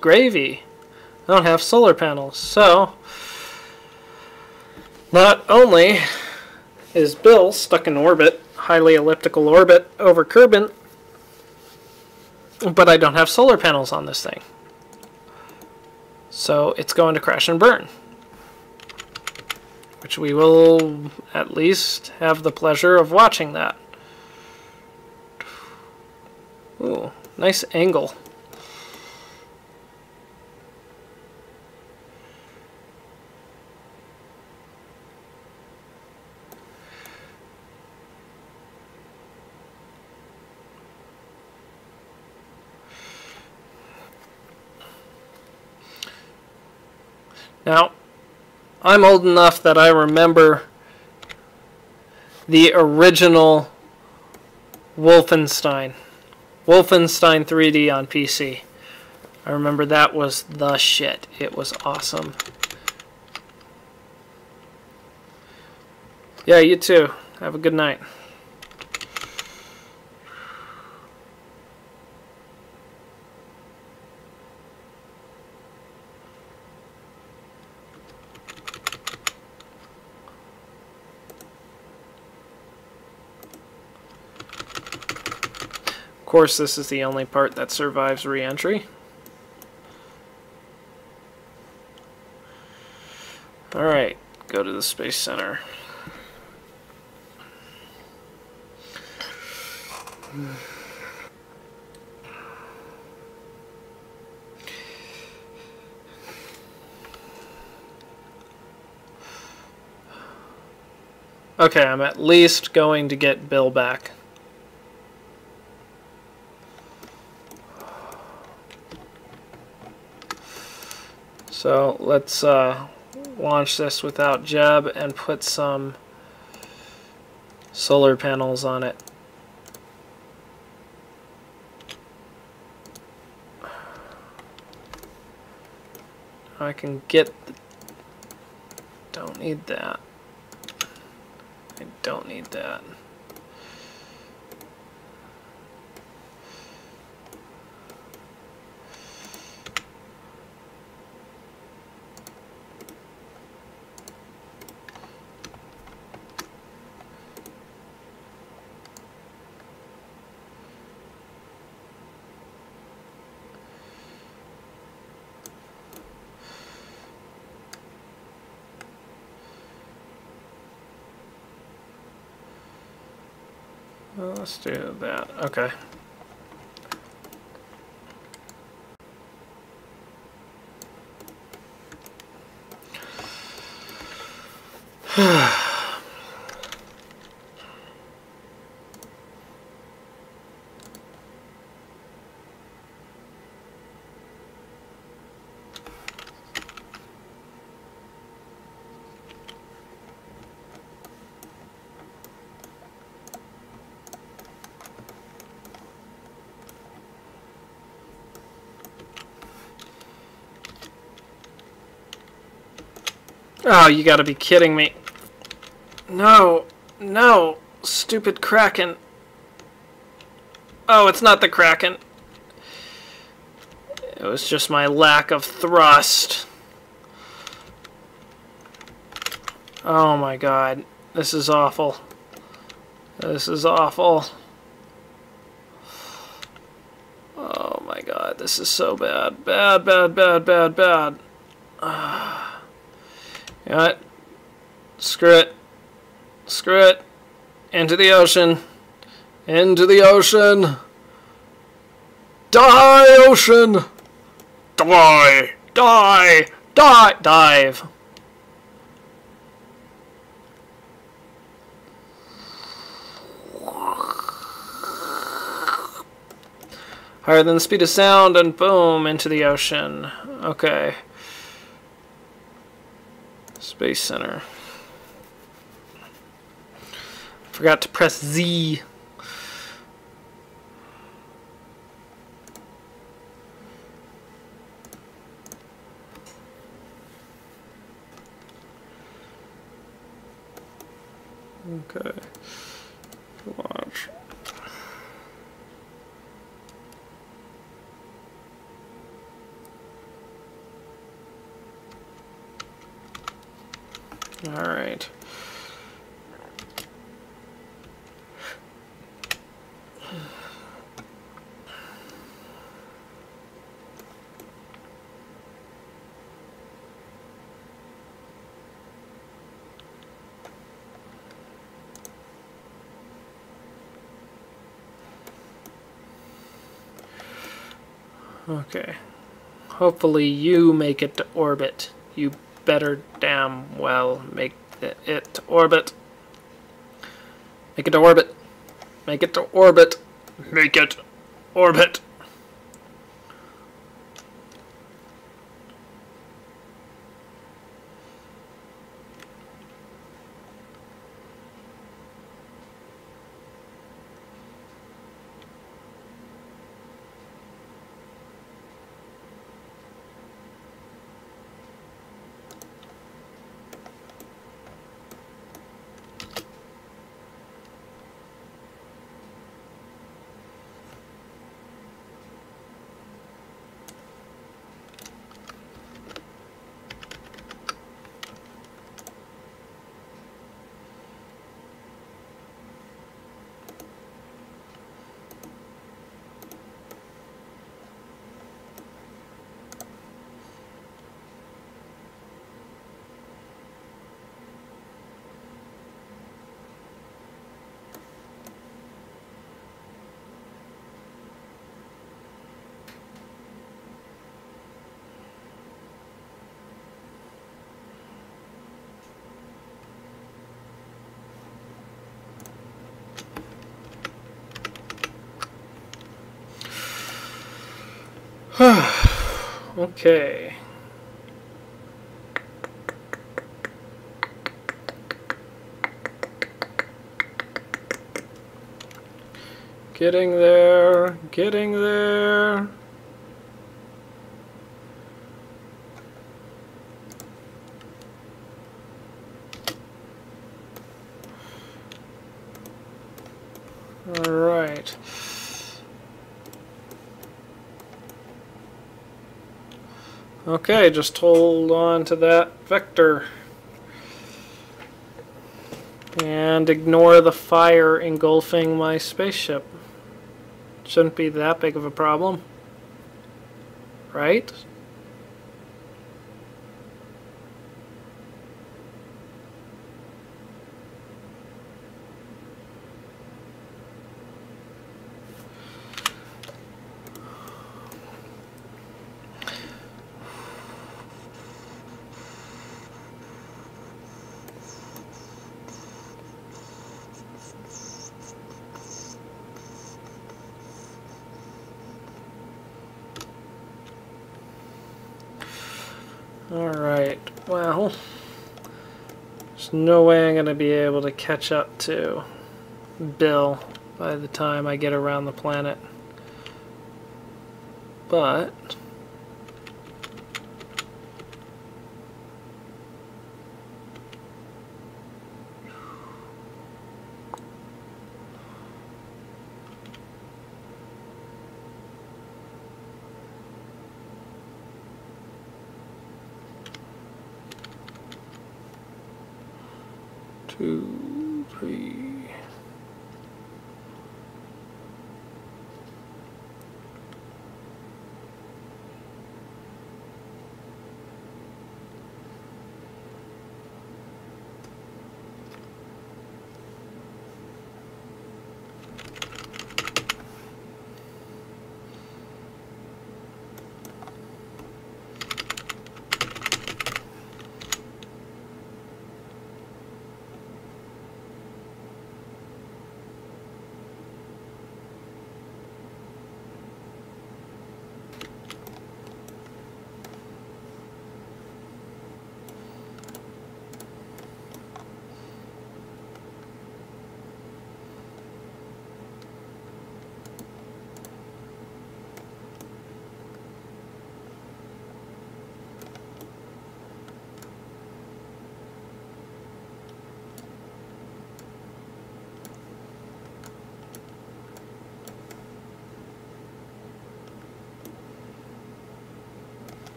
gravy. I don't have solar panels, so not only is Bill stuck in orbit, highly elliptical orbit over Kerbal, but I don't have solar panels on this thing. So it's going to crash and burn, which we will at least have the pleasure of watching that. Ooh, nice angle. Now, I'm old enough that I remember the original Wolfenstein 3D on PC. I remember that was the shit. It was awesome. Yeah, you too. Have a good night. course, this is the only part that survives re-entry. Alright, go to the Space Center. Okay, I'm at least going to get Bill back. So let's launch this without Jeb and put some solar panels on it. I can get... Don't need that. I don't need that. Well, let's do that. Okay. Oh, you gotta be kidding me. No, no, stupid Kraken. Oh, it's not the Kraken. It was just my lack of thrust. Oh my god, this is awful. This is awful. Oh my god, this is so bad. Bad, bad, bad, bad, bad. You know what? Screw it. Screw it. Into the ocean. Into the ocean. Die, ocean! Die! Die! Die! Dive. Higher than the speed of sound, and boom, into the ocean. Okay. Space Center. Forgot to press Z. Okay. Launch. All right. Okay. Hopefully you make it to orbit. You better damn well make it to orbit. Make it to orbit. Make it to orbit. Make it orbit. Okay. Getting there, getting there. All right. Okay, just hold on to that vector. And ignore the fire engulfing my spaceship. Shouldn't be that big of a problem, right? Alright, well, there's no way I'm going to be able to catch up to Bill by the time I get around the planet. But two, three.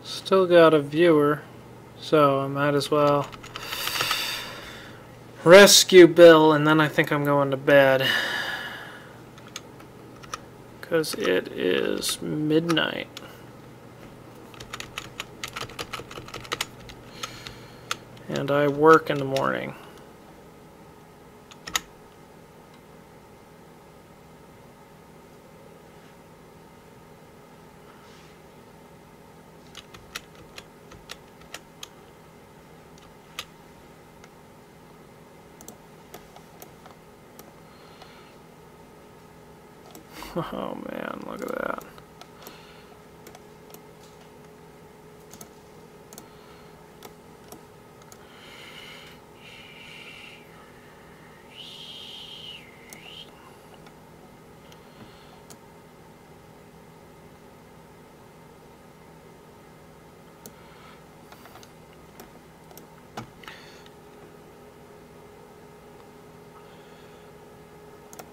Still got a viewer, so I might as well rescue Bill, and then I think I'm going to bed. Because it is midnight. And I work in the morning. Oh man, look at that.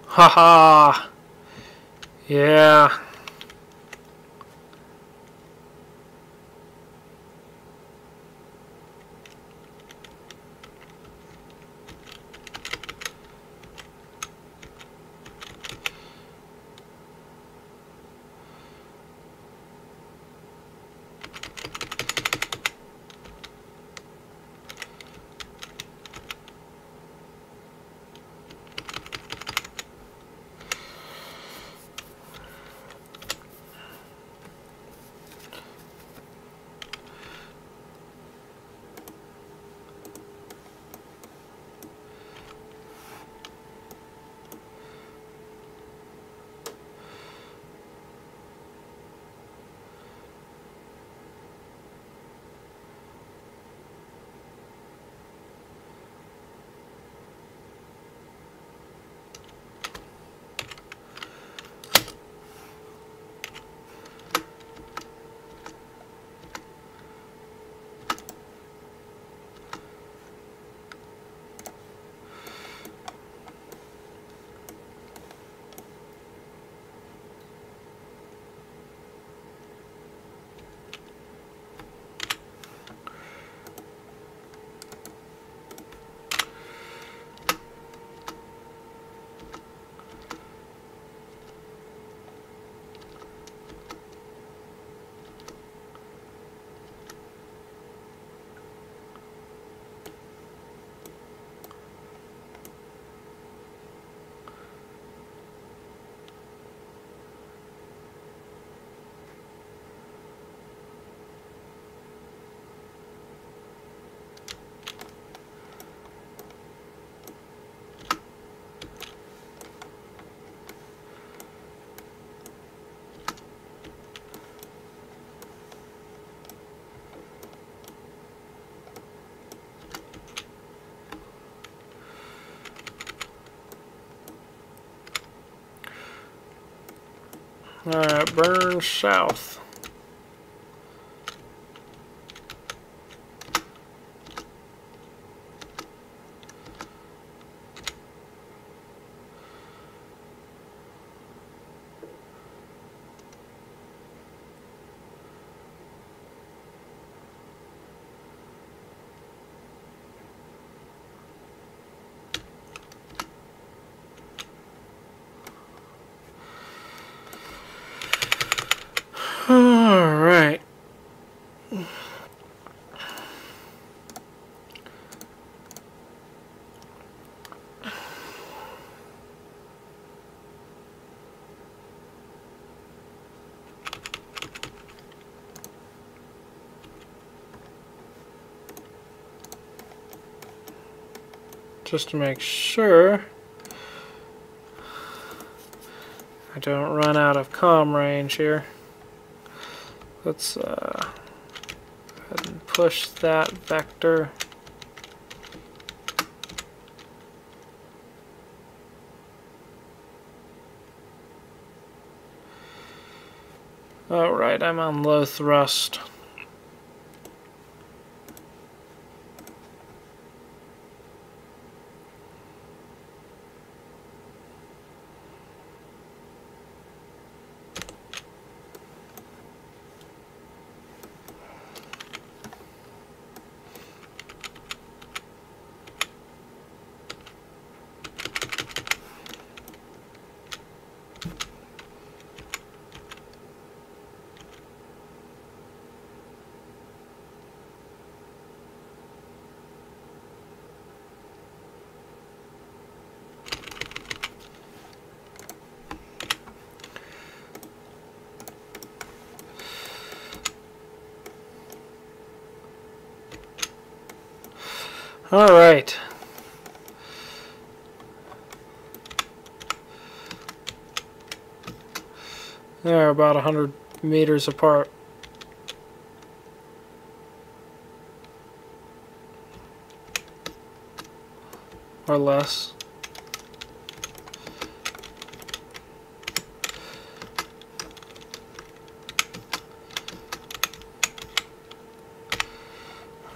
Haha! Yeah. Alright, burn south. Alright. Just to make sure I don't run out of comm range here. Let's go ahead and push that vector. Alright, I'm on low thrust. All right. They're about 100 meters apart. Or less.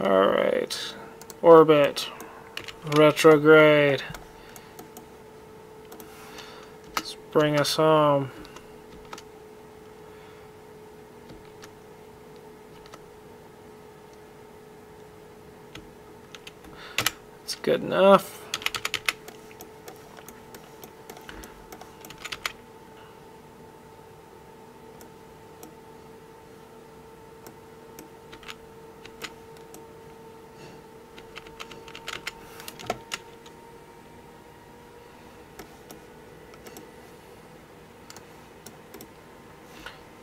All right. Orbit. Retrograde. bring us home. It's good enough.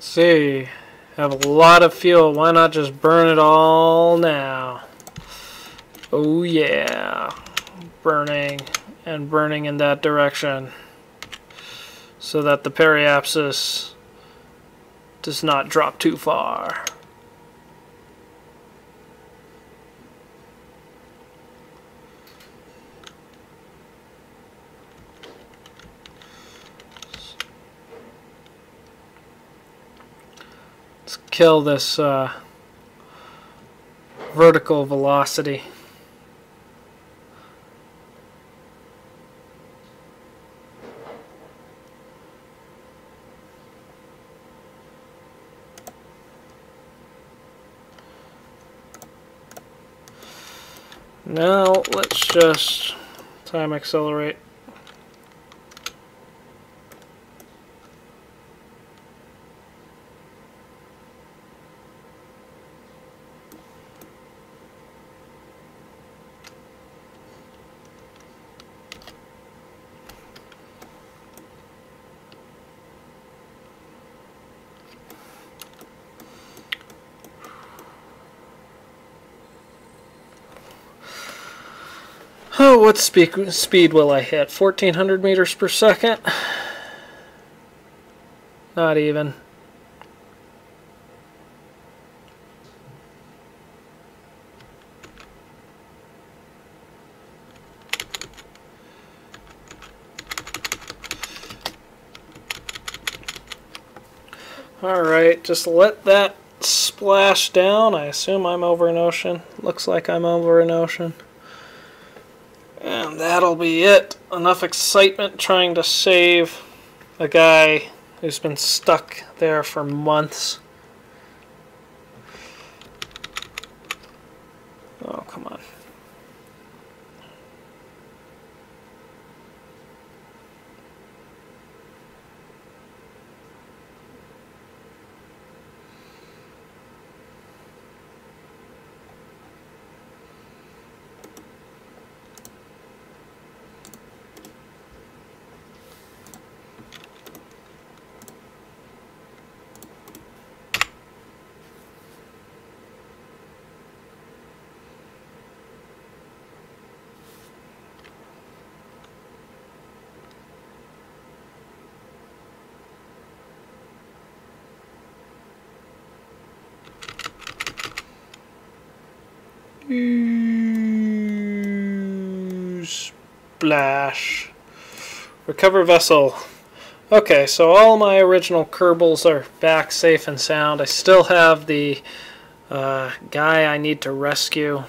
See, have a lot of fuel. Why not just burn it all now? Oh yeah, burning and burning in that direction so that the periapsis does not drop too far. Let's kill this vertical velocity. Now let's just time accelerate. Oh, what speed will I hit? 1400 meters per second? Not even. Alright, just let that splash down. I assume I'm over an ocean. Looks like I'm over an ocean. And that'll be it. Enough excitement trying to save a guy who's been stuck there for months. Oh, come on. Splash. Recover vessel. Okay, so all my original Kerbals are back safe and sound. I still have the guy I need to rescue.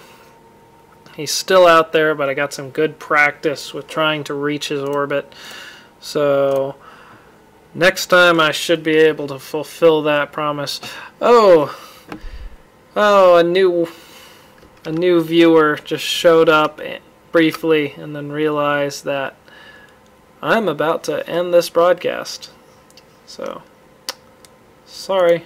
He's still out there, but I got some good practice with trying to reach his orbit. So next time I should be able to fulfill that promise. Oh, a new viewer just showed up briefly and then realized that I'm about to end this broadcast. So, sorry.